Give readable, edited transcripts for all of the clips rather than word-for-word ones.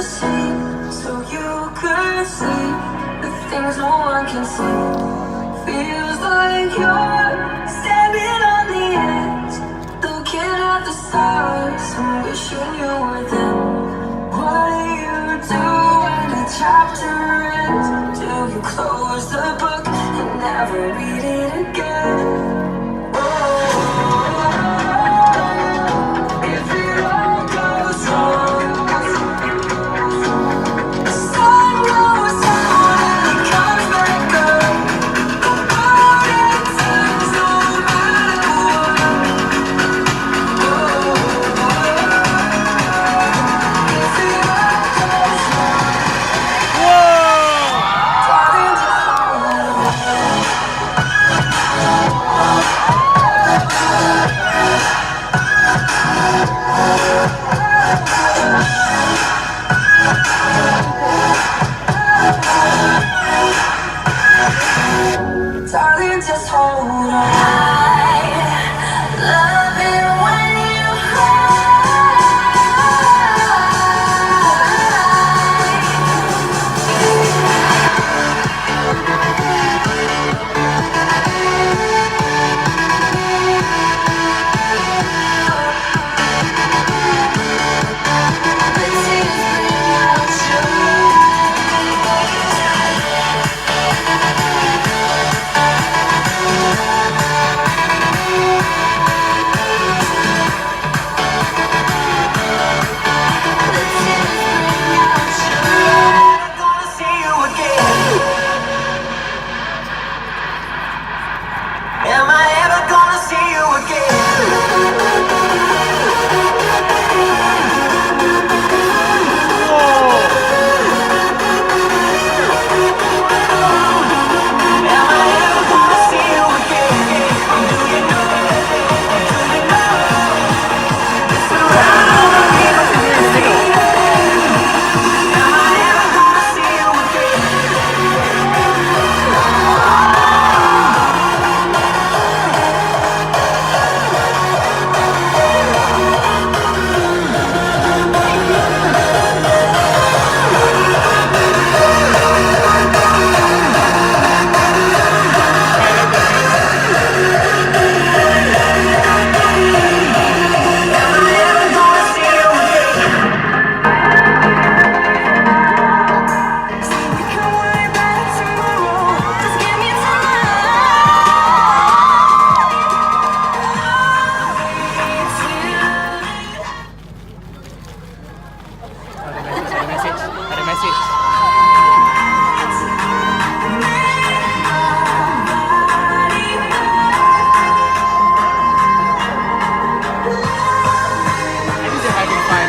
the sheet so you could see the things no one can see. Feels like you're standing on the edge, looking at the stars and wishing you were there. What do you do when the chapter ends? Do you close the book and never read it again? If it all goes wrong, the sun goes down and it comes back up. The world ends no matter what. If it all goes wrong, darling, just hold on. Darling, just hold on. I love it when you cry. The tears bring out am I ever gonna see you again? Am I ever gonna see you again? Do you know? Do you know? It's around me, but you see it. Am I ever gonna see you again? Am I ever gonna see you again? See, we can worry about it tomorrow. Just give me Ada message, ada message. I think they're having fun.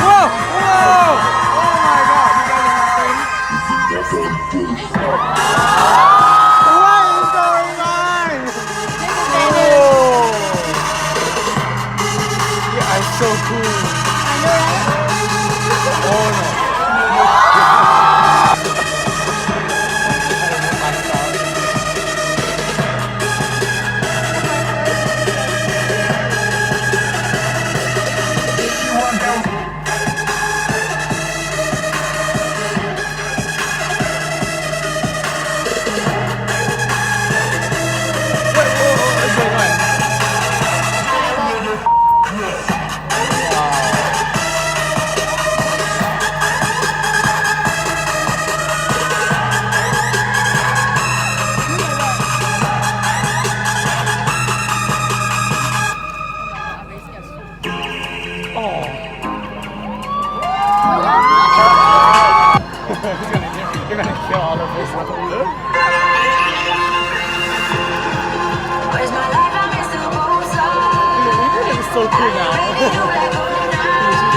Whoa! Whoa! Oh my god, you guys are having what is going on? Whoa! You are so cool. Oh no. What's going on? You're gonna kill all of this. Where's my life? I miss the bullseye. He's so cool now. He's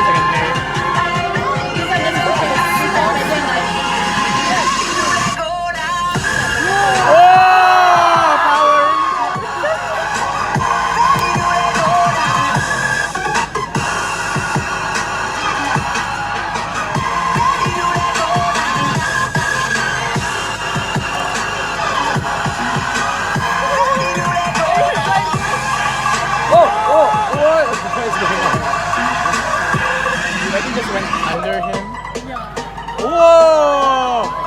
like a nerd. Oh, power! Whoa! went under him. Whoa!